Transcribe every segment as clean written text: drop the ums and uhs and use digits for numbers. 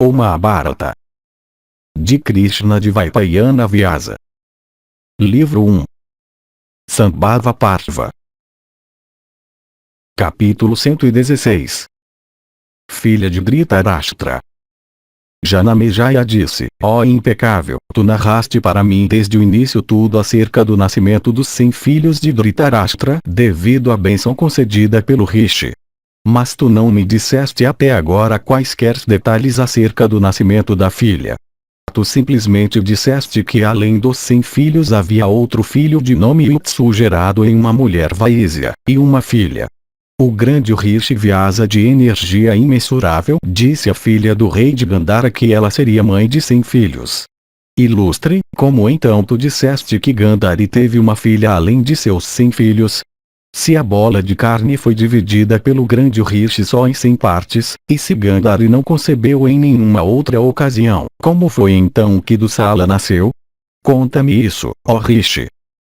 O Mahabharata. De Krishna Dvaipayana Vyasa. Livro 1. Sambhava Parva. Capítulo 116. Filha de Dhritarashtra. Janamejaya disse: ó impecável, tu narraste para mim desde o início tudo acerca do nascimento dos 100 filhos de Dhritarashtra devido à bênção concedida pelo Rishi. Mas tu não me disseste até agora quaisquer detalhes acerca do nascimento da filha. Tu simplesmente disseste que além dos 100 filhos havia outro filho de nome Yutsu gerado em uma mulher Vaísia, e uma filha. O grande Rishi Vyasa de energia imensurável disse à filha do rei de Gandhara que ela seria mãe de 100 filhos. Ilustre, como então tu disseste que Gandhari teve uma filha além de seus 100 filhos? Se a bola de carne foi dividida pelo grande Rishi só em 100 partes, e se Gandhari não concebeu em nenhuma outra ocasião, como foi então que Dusala nasceu? Conta-me isso, ó Rishi.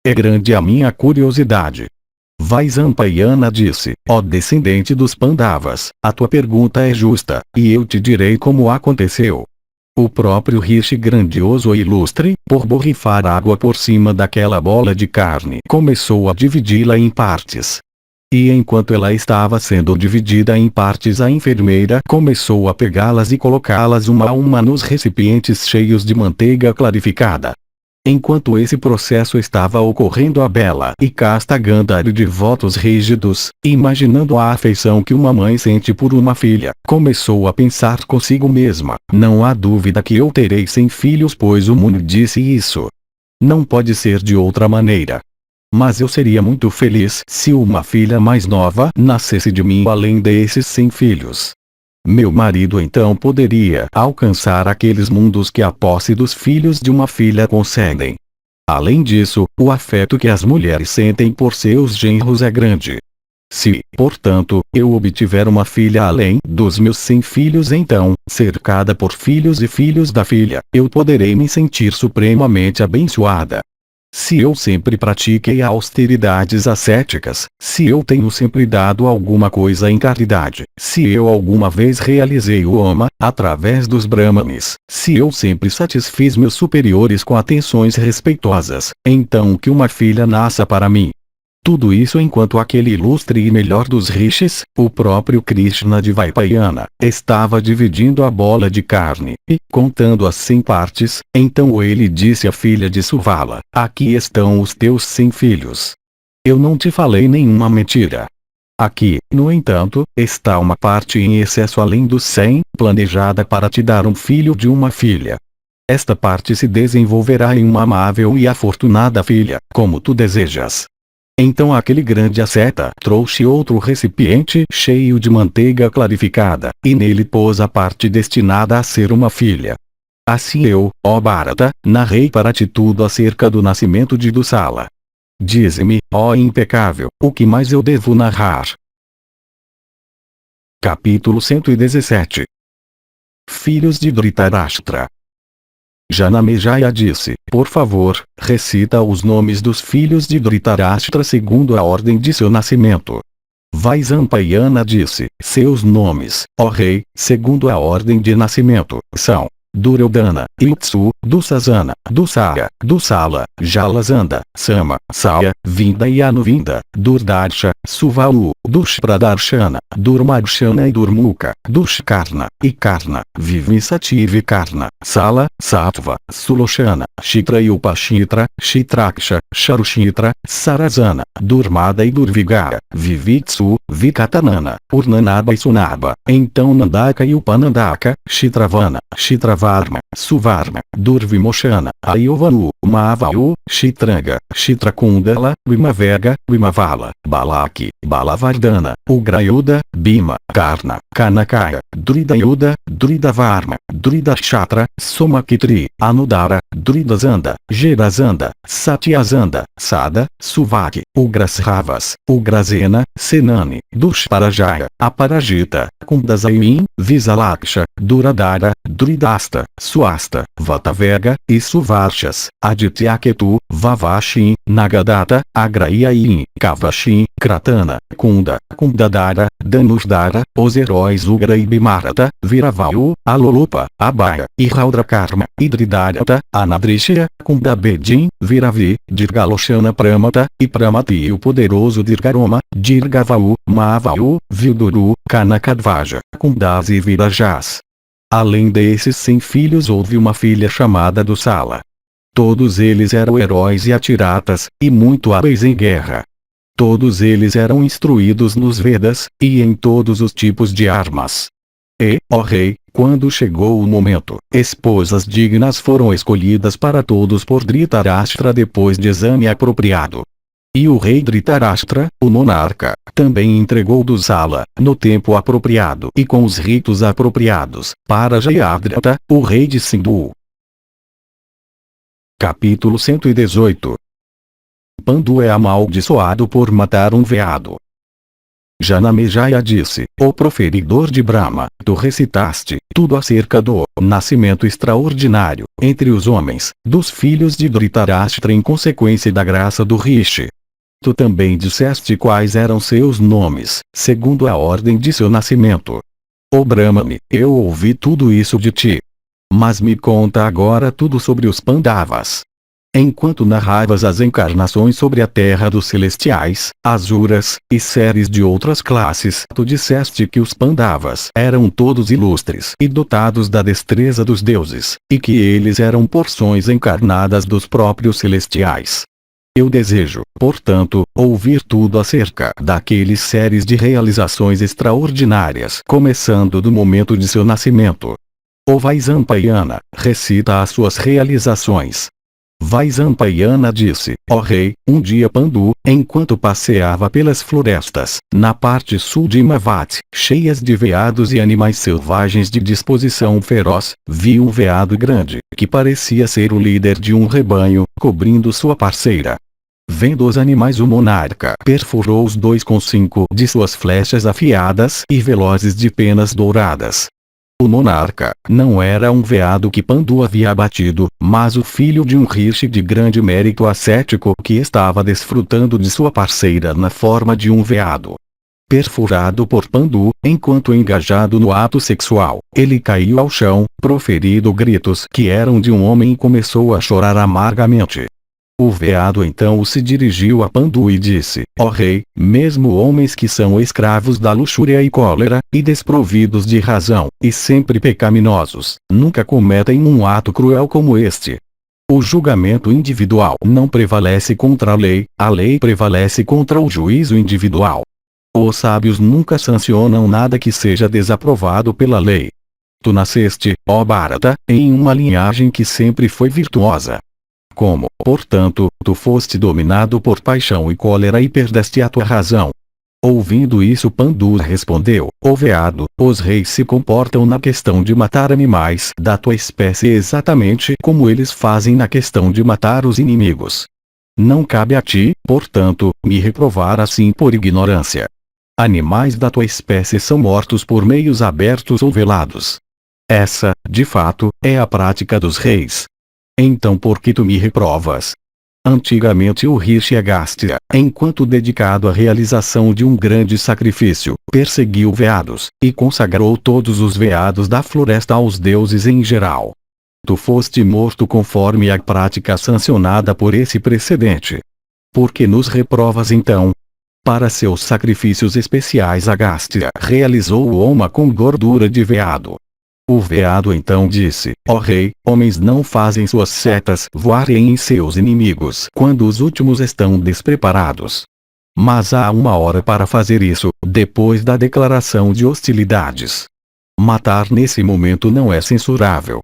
É grande a minha curiosidade. Vaisampayana disse: ó descendente dos Pandavas, a tua pergunta é justa, e eu te direi como aconteceu. O próprio Rishi grandioso e ilustre, por borrifar água por cima daquela bola de carne, começou a dividi-la em partes. E enquanto ela estava sendo dividida em partes, a enfermeira começou a pegá-las e colocá-las uma a uma nos recipientes cheios de manteiga clarificada. Enquanto esse processo estava ocorrendo, a bela e casta Gandhari, de votos rígidos, imaginando a afeição que uma mãe sente por uma filha, começou a pensar consigo mesma: não há dúvida que eu terei 100 filhos, pois o Muni disse isso. Não pode ser de outra maneira. Mas eu seria muito feliz se uma filha mais nova nascesse de mim além desses 100 filhos. Meu marido então poderia alcançar aqueles mundos que a posse dos filhos de uma filha concedem. Além disso, o afeto que as mulheres sentem por seus genros é grande. Se, portanto, eu obtiver uma filha além dos meus 100 filhos, então, cercada por filhos e filhos da filha, eu poderei me sentir supremamente abençoada. Se eu sempre pratiquei austeridades ascéticas, se eu tenho sempre dado alguma coisa em caridade, se eu alguma vez realizei o Homa, através dos Brahmanes, se eu sempre satisfiz meus superiores com atenções respeitosas, então que uma filha nasça para mim. Tudo isso enquanto aquele ilustre e melhor dos rishis, o próprio Krishna Dvaipayana, estava dividindo a bola de carne, e, contando as 100 partes, então ele disse à filha de Suvala: aqui estão os teus 100 filhos. Eu não te falei nenhuma mentira. Aqui, no entanto, está uma parte em excesso além dos 100, planejada para te dar um filho de uma filha. Esta parte se desenvolverá em uma amável e afortunada filha, como tu desejas. Então aquele grande asceta trouxe outro recipiente cheio de manteiga clarificada, e nele pôs a parte destinada a ser uma filha. Assim eu, ó Bharata, narrei para ti tudo acerca do nascimento de Dusala. Dize-me, ó impecável, o que mais eu devo narrar? Capítulo 117. Filhos de Dhritarashtra. Janamejaya disse: por favor, recita os nomes dos filhos de Dhritarashtra segundo a ordem de seu nascimento. Vaisampayana disse: seus nomes, ó rei, segundo a ordem de nascimento, são Duryodhana, Yutsu, Dusasana, Dusara, Dusala, Jalazanda, Sama, Saya, Vinda e Anuvinda, Durdarsha, Suvalu, Dushpradarshana, Durmarshana e Durmuka, Dushkarna, e Karna, Vivisati e Vikarna, Sala, Sattva, Sulochana, Chitra e Upachitra, Chitraksha, Charuchitra, Sarazana, Durmada e Durvigara, Vivitsu, Vikatanana, Urnanaba e Sunaba, então Nandaka e Upanandaka, Chitravana, Chitravarma, Suvarma, Durvimoshana, Ayovanu, Mahavayu, Chitranga, Chitrakundala, Vimavega, Vimavala, Balaki, Balavardhana, Ugrayuda, Bhima, Karna, Kanakaya, Dridayuda, Dridavarma, Dridashatra, Somakitri, Anudara, Dridazanda, Gerazanda, Satyazanda, Sada, Suvaki, Ugrasravas, Ugrasena, Senani, Dushparajaya, Aparajita, Kundasaimin, Visalaksha, Duradara, Dridastra, Agasta, Suasta, Vatavega, e Suvarchas, Adityaketu, Vavashin, Nagadata, Agraiain, Kavashin, Kratana, Kunda, Kundadara, Danusdara, os heróis Ugra e Bimarata, Viravayu, Alolupa, Abaya, e Raudrakarma, Idridarata, Anadrishya, Kundabedin, Viravi, Dirgaloshana Pramata, e Pramati e o poderoso Dirgaroma, Dirgavayu, Mavayu, Vilduru, Kanakadvaja, Kundas e Virajas. Além desses 100 filhos houve uma filha chamada Dusala. Todos eles eram heróis e atiratas, e muito hábeis em guerra. Todos eles eram instruídos nos Vedas, e em todos os tipos de armas. E, ó rei, quando chegou o momento, esposas dignas foram escolhidas para todos por Dhritarashtra depois de exame apropriado. E o rei Dhritarashtra, o monarca, também entregou Dusala, no tempo apropriado e com os ritos apropriados, para Jayadratha, o rei de Sindhu. Capítulo 118. Pandu é amaldiçoado por matar um veado. Janamejaya disse, ó proferidor de Brahma, tu recitaste tudo acerca do nascimento extraordinário, entre os homens, dos filhos de Dhritarashtra em consequência da graça do Rishi. Tu também disseste quais eram seus nomes, segundo a ordem de seu nascimento. Ó Brahmane, eu ouvi tudo isso de ti. Mas me conta agora tudo sobre os Pandavas. Enquanto narravas as encarnações sobre a terra dos celestiais, asuras, e séries de outras classes, tu disseste que os Pandavas eram todos ilustres e dotados da destreza dos deuses, e que eles eram porções encarnadas dos próprios celestiais. Eu desejo, portanto, ouvir tudo acerca daqueles séries de realizações extraordinárias, começando do momento de seu nascimento. O Vaisampayana recita as suas realizações. Vaisampayana disse, ó rei, um dia Pandu, enquanto passeava pelas florestas, na parte sul de Himavat, cheias de veados e animais selvagens de disposição feroz, viu um veado grande, que parecia ser o líder de um rebanho, cobrindo sua parceira. Vendo os animais, o monarca perfurou os dois com 5 de suas flechas afiadas e velozes de penas douradas. O monarca não era um veado que Pandu havia abatido, mas o filho de um rishi de grande mérito ascético que estava desfrutando de sua parceira na forma de um veado. Perfurado por Pandu, enquanto engajado no ato sexual, ele caiu ao chão, proferindo gritos que eram de um homem e começou a chorar amargamente. O veado então se dirigiu a Pandu e disse, ó rei, mesmo homens que são escravos da luxúria e cólera, e desprovidos de razão, e sempre pecaminosos, nunca cometem um ato cruel como este. O julgamento individual não prevalece contra a lei prevalece contra o juízo individual. Os sábios nunca sancionam nada que seja desaprovado pela lei. Tu nasceste, ó Bharata, em uma linhagem que sempre foi virtuosa. Como, portanto, tu foste dominado por paixão e cólera e perdeste a tua razão. Ouvindo isso, Pandu respondeu, ó veado, os reis se comportam na questão de matar animais da tua espécie exatamente como eles fazem na questão de matar os inimigos. Não cabe a ti, portanto, me reprovar assim por ignorância. Animais da tua espécie são mortos por meios abertos ou velados. Essa, de fato, é a prática dos reis. Então por que tu me reprovas? Antigamente o rishi Agastya, enquanto dedicado à realização de um grande sacrifício, perseguiu veados, e consagrou todos os veados da floresta aos deuses em geral. Tu foste morto conforme a prática sancionada por esse precedente. Por que nos reprovas então? Para seus sacrifícios especiais Agastya realizou o homa com gordura de veado. O veado então disse, ó rei, homens não fazem suas setas voarem em seus inimigos quando os últimos estão despreparados. Mas há uma hora para fazer isso, depois da declaração de hostilidades. Matar nesse momento não é censurável.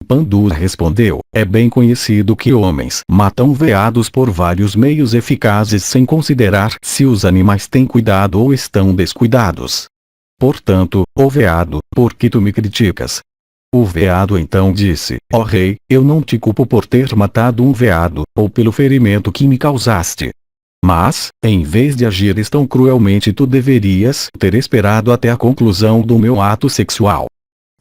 Pandu respondeu, é bem conhecido que homens matam veados por vários meios eficazes sem considerar se os animais têm cuidado ou estão descuidados. Portanto, ó veado, por que tu me criticas? O veado então disse, ó rei, eu não te culpo por ter matado um veado, ou pelo ferimento que me causaste. Mas, em vez de agires tão cruelmente, tu deverias ter esperado até a conclusão do meu ato sexual.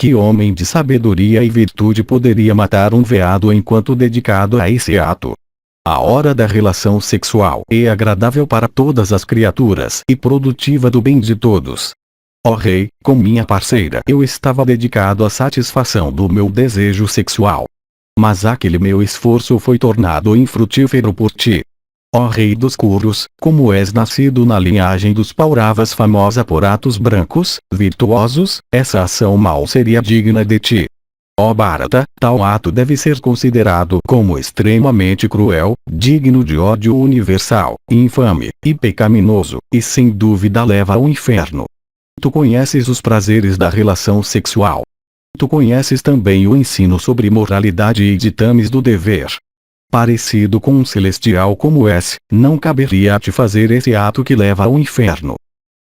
Que homem de sabedoria e virtude poderia matar um veado enquanto dedicado a esse ato? A hora da relação sexual é agradável para todas as criaturas e produtiva do bem de todos. Ó rei, com minha parceira eu estava dedicado à satisfação do meu desejo sexual. Mas aquele meu esforço foi tornado infrutífero por ti. Ó rei dos Kuros, como és nascido na linhagem dos Pauravas famosa por atos brancos, virtuosos, essa ação mal seria digna de ti. Ó Bharata, tal ato deve ser considerado como extremamente cruel, digno de ódio universal, infame, e pecaminoso, e sem dúvida leva ao inferno. Tu conheces os prazeres da relação sexual. Tu conheces também o ensino sobre moralidade e ditames do dever. Parecido com um celestial como és, não caberia a te fazer esse ato que leva ao inferno.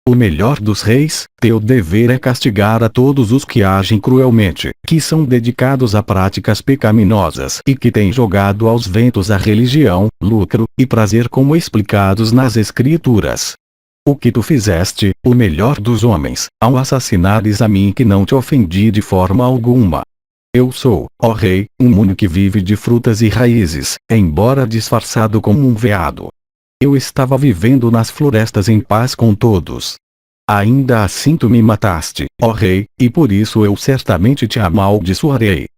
O melhor dos reis, teu dever é castigar a todos os que agem cruelmente, que são dedicados a práticas pecaminosas e que têm jogado aos ventos a religião, lucro e prazer como explicados nas escrituras. O que tu fizeste, o melhor dos homens, ao assassinares a mim que não te ofendi de forma alguma. Eu sou, ó rei, um mundo que vive de frutas e raízes, embora disfarçado como um veado. Eu estava vivendo nas florestas em paz com todos. Ainda assim tu me mataste, ó rei, e por isso eu certamente te amaldiçoarei.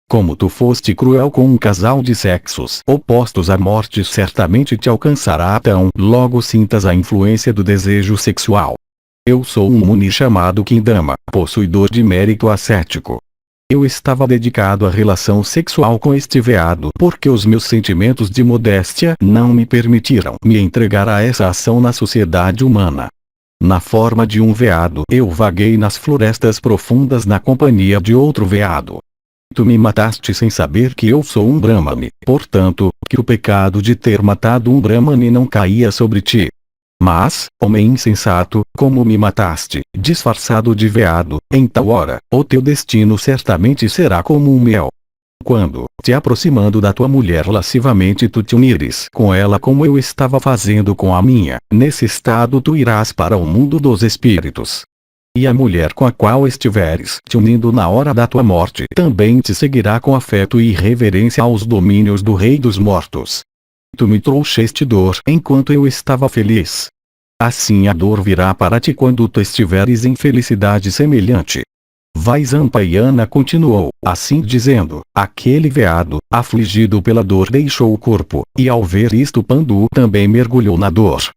Como tu foste cruel com um casal de sexos opostos, a morte certamente te alcançará tão logo sintas a influência do desejo sexual. Eu sou um Muni chamado Kindama, possuidor de mérito ascético. Eu estava dedicado à relação sexual com este veado porque os meus sentimentos de modéstia não me permitiram me entregar a essa ação na sociedade humana. Na forma de um veado eu vaguei nas florestas profundas na companhia de outro veado. Tu me mataste sem saber que eu sou um Brahmane, portanto, que o pecado de ter matado um Brahmane não caía sobre ti. Mas, homem insensato, como me mataste, disfarçado de veado, em tal hora, o teu destino certamente será como um mel. Quando, te aproximando da tua mulher lascivamente tu te unires com ela como eu estava fazendo com a minha, nesse estado tu irás para o mundo dos espíritos. E a mulher com a qual estiveres te unindo na hora da tua morte também te seguirá com afeto e reverência aos domínios do Rei dos Mortos. Tu me trouxeste dor enquanto eu estava feliz. Assim a dor virá para ti quando tu estiveres em felicidade semelhante. Vaisampayana continuou, assim dizendo, aquele veado, afligido pela dor deixou o corpo, e ao ver isto Pandu também mergulhou na dor.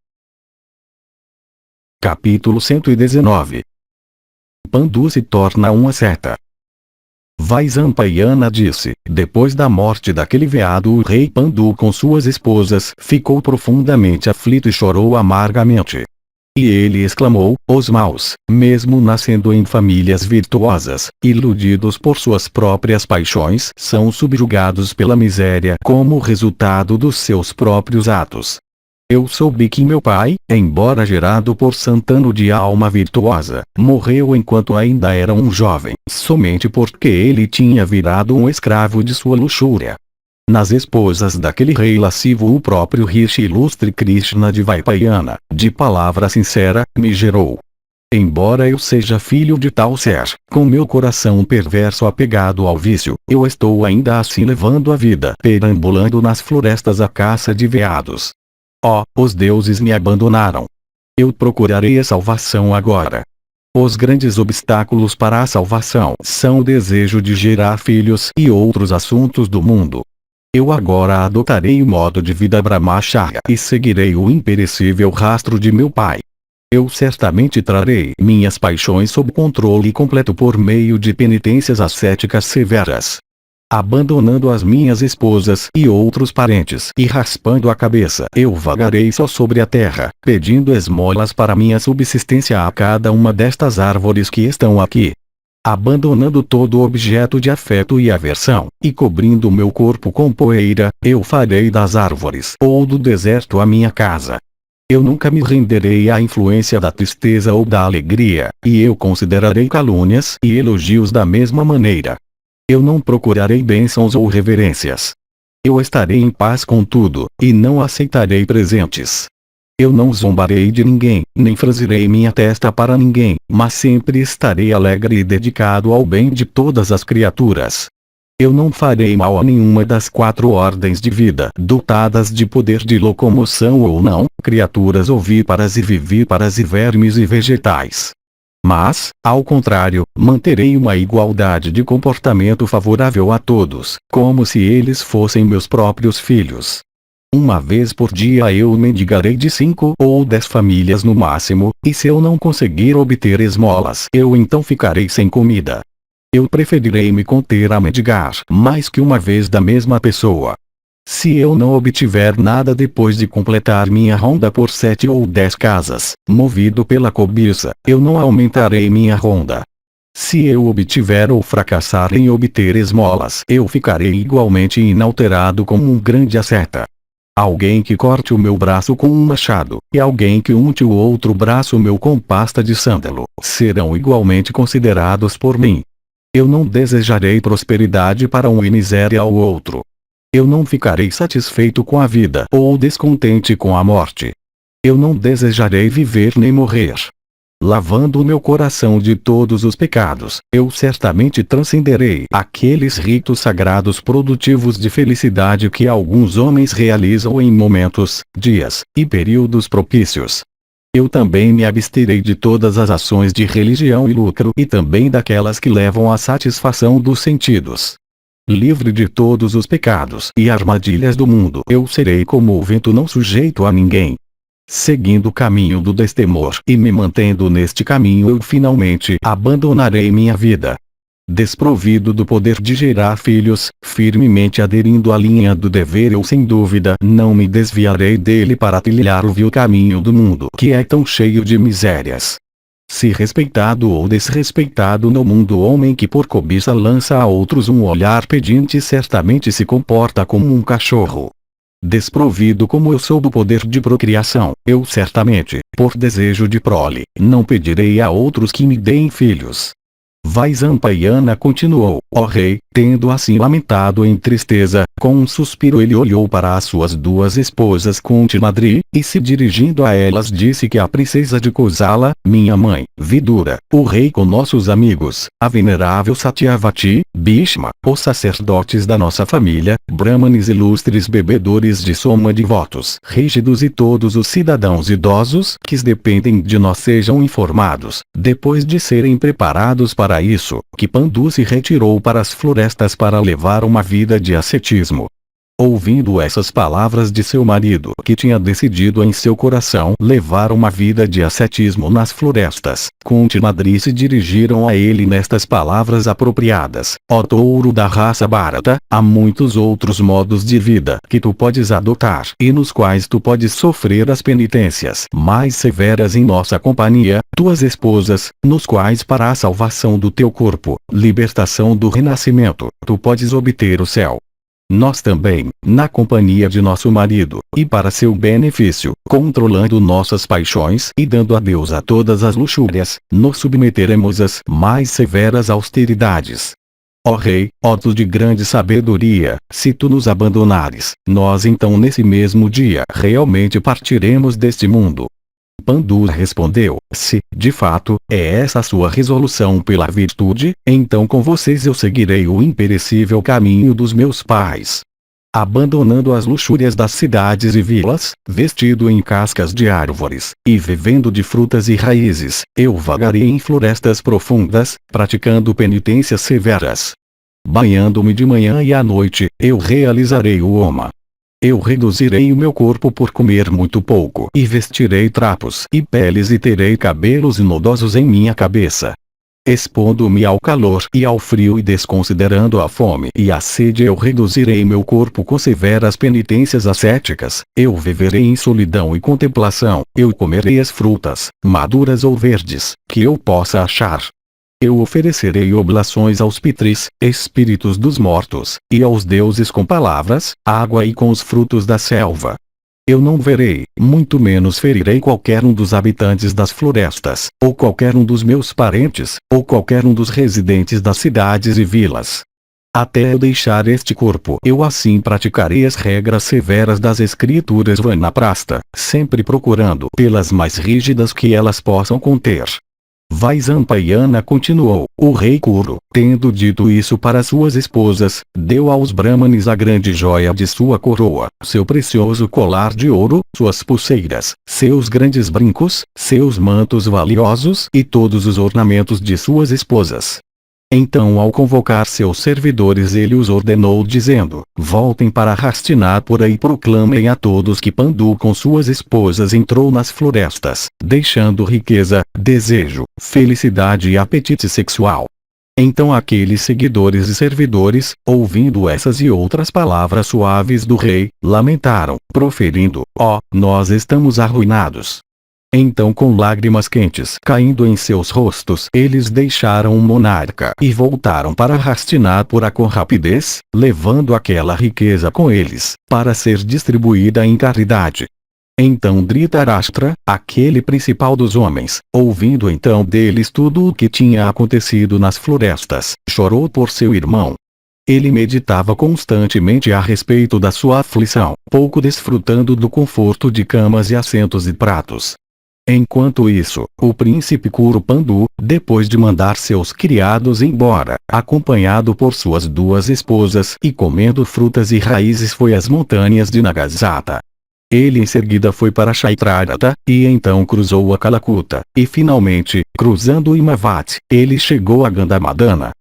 Capítulo 119. Pandu se torna uma seta. Vaisampayana disse, depois da morte daquele veado o rei Pandu com suas esposas ficou profundamente aflito e chorou amargamente. E ele exclamou, os maus, mesmo nascendo em famílias virtuosas, iludidos por suas próprias paixões, são subjugados pela miséria como resultado dos seus próprios atos. Eu soube que meu pai, embora gerado por Santanu de alma virtuosa, morreu enquanto ainda era um jovem, somente porque ele tinha virado um escravo de sua luxúria. Nas esposas daquele rei lascivo o próprio Rishi ilustre Krishna de Vaipayana, de palavra sincera, me gerou. Embora eu seja filho de tal ser, com meu coração perverso apegado ao vício, eu estou ainda assim levando a vida perambulando nas florestas à caça de veados. Oh, os deuses me abandonaram. Eu procurarei a salvação agora. Os grandes obstáculos para a salvação são o desejo de gerar filhos e outros assuntos do mundo. Eu agora adotarei o modo de vida Brahmacharya e seguirei o imperecível rastro de meu pai. Eu certamente trarei minhas paixões sob controle completo por meio de penitências ascéticas severas. Abandonando as minhas esposas e outros parentes e raspando a cabeça, eu vagarei só sobre a terra, pedindo esmolas para minha subsistência a cada uma destas árvores que estão aqui. Abandonando todo objeto de afeto e aversão, e cobrindo meu corpo com poeira, eu farei das árvores ou do deserto a minha casa. Eu nunca me renderei à influência da tristeza ou da alegria, e eu considerarei calúnias e elogios da mesma maneira. Eu não procurarei bênçãos ou reverências. Eu estarei em paz com tudo, e não aceitarei presentes. Eu não zombarei de ninguém, nem franzirei minha testa para ninguém, mas sempre estarei alegre e dedicado ao bem de todas as criaturas. Eu não farei mal a nenhuma das 4 ordens de vida dotadas de poder de locomoção ou não, criaturas ovíparas e vivíparas e vermes e vegetais. Mas, ao contrário, manterei uma igualdade de comportamento favorável a todos, como se eles fossem meus próprios filhos. Uma vez por dia eu mendigarei de 5 ou 10 famílias no máximo, e se eu não conseguir obter esmolas eu então ficarei sem comida. Eu preferirei me conter a mendigar mais que uma vez da mesma pessoa. Se eu não obtiver nada depois de completar minha ronda por 7 ou 10 casas, movido pela cobiça, eu não aumentarei minha ronda. Se eu obtiver ou fracassar em obter esmolas eu ficarei igualmente inalterado como um grande asceta. Alguém que corte o meu braço com um machado, e alguém que unte o outro braço meu com pasta de sândalo, serão igualmente considerados por mim. Eu não desejarei prosperidade para um e miséria ao outro. Eu não ficarei satisfeito com a vida ou descontente com a morte. Eu não desejarei viver nem morrer. Lavando o meu coração de todos os pecados, eu certamente transcenderei aqueles ritos sagrados produtivos de felicidade que alguns homens realizam em momentos, dias, e períodos propícios. Eu também me absterei de todas as ações de religião e lucro e também daquelas que levam à satisfação dos sentidos. Livre de todos os pecados e armadilhas do mundo eu serei como o vento não sujeito a ninguém. Seguindo o caminho do destemor e me mantendo neste caminho eu finalmente abandonarei minha vida. Desprovido do poder de gerar filhos, firmemente aderindo à linha do dever eu sem dúvida não me desviarei dele para trilhar o vil caminho do mundo que é tão cheio de misérias. Se respeitado ou desrespeitado no mundo o homem que por cobiça lança a outros um olhar pedinte certamente se comporta como um cachorro. Desprovido como eu sou do poder de procriação, eu certamente, por desejo de prole, não pedirei a outros que me deem filhos. Vaisampayana continuou, ó rei, tendo assim lamentado em tristeza, com um suspiro ele olhou para as suas 2 esposas Kuntimadri, e se dirigindo a elas disse que a princesa de Kosala, minha mãe, Vidura, o rei com nossos amigos, a venerável Satyavati, Bhishma, os sacerdotes da nossa família, brahmanes ilustres bebedores de soma de votos rígidos e todos os cidadãos idosos que dependem de nós sejam informados, depois de serem preparados para isso, que Pandu se retirou para as florestas para levar uma vida de ascetismo. Ouvindo essas palavras de seu marido que tinha decidido em seu coração levar uma vida de ascetismo nas florestas, Kuntimadri se dirigiram a ele nestas palavras apropriadas: ó touro da raça Bharata, há muitos outros modos de vida que tu podes adotar e nos quais tu podes sofrer as penitências mais severas em nossa companhia, tuas esposas, nos quais para a salvação do teu corpo, libertação do renascimento, tu podes obter o céu. Nós também, na companhia de nosso marido, e para seu benefício, controlando nossas paixões e dando adeus a todas as luxúrias, nos submeteremos às mais severas austeridades. Ó rei, ó tu de grande sabedoria, se tu nos abandonares, nós então nesse mesmo dia realmente partiremos deste mundo. Pandu respondeu: se, de fato, é essa a sua resolução pela virtude, então com vocês eu seguirei o imperecível caminho dos meus pais. Abandonando as luxúrias das cidades e vilas, vestido em cascas de árvores, e vivendo de frutas e raízes, eu vagarei em florestas profundas, praticando penitências severas. Banhando-me de manhã e à noite, eu realizarei o Homa. Eu reduzirei o meu corpo por comer muito pouco e vestirei trapos e peles e terei cabelos nodosos em minha cabeça. Expondo-me ao calor e ao frio e desconsiderando a fome e a sede eu reduzirei meu corpo com severas penitências ascéticas, eu viverei em solidão e contemplação, eu comerei as frutas, maduras ou verdes, que eu possa achar. Eu oferecerei oblações aos pitris, espíritos dos mortos, e aos deuses com palavras, água e com os frutos da selva. Eu não verei, muito menos ferirei qualquer um dos habitantes das florestas, ou qualquer um dos meus parentes, ou qualquer um dos residentes das cidades e vilas. Até eu deixar este corpo, eu assim praticarei as regras severas das escrituras Vanaprastha, sempre procurando pelas mais rígidas que elas possam conter. Vaisampayana continuou: o rei Kuru, tendo dito isso para suas esposas, deu aos Brahmanes a grande joia de sua coroa, seu precioso colar de ouro, suas pulseiras, seus grandes brincos, seus mantos valiosos e todos os ornamentos de suas esposas. Então, ao convocar seus servidores, ele os ordenou dizendo: voltem para Hastinapura e proclamem a todos que Pandu com suas esposas entrou nas florestas, deixando riqueza, desejo, felicidade e apetite sexual. Então aqueles seguidores e servidores, ouvindo essas e outras palavras suaves do rei, lamentaram, proferindo: ó, nós estamos arruinados. Então, com lágrimas quentes caindo em seus rostos, eles deixaram o monarca e voltaram para Hastinapura com rapidez, levando aquela riqueza com eles, para ser distribuída em caridade. Então Dhritarashtra, aquele principal dos homens, ouvindo então deles tudo o que tinha acontecido nas florestas, chorou por seu irmão. Ele meditava constantemente a respeito da sua aflição, pouco desfrutando do conforto de camas e assentos e pratos. Enquanto isso, o príncipe Kuru Pandu, depois de mandar seus criados embora, acompanhado por suas duas esposas e comendo frutas e raízes, foi às montanhas de Nagasata. Ele em seguida foi para Chaitrarata, e então cruzou a Kalakuta, e finalmente, cruzando Imavati, ele chegou a Gandhamadana.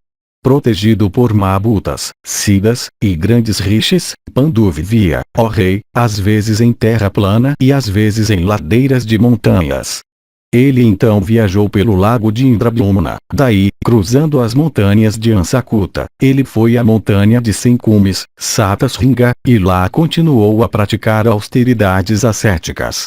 Protegido por Mabutas, Siddhas, e grandes rishis, Pandu vivia, ó rei, às vezes em terra plana e às vezes em ladeiras de montanhas. Ele então viajou pelo lago de Indrabhumna, daí, cruzando as montanhas de Ansakuta, ele foi à montanha de 100 cumes, Satasringa, e lá continuou a praticar austeridades ascéticas.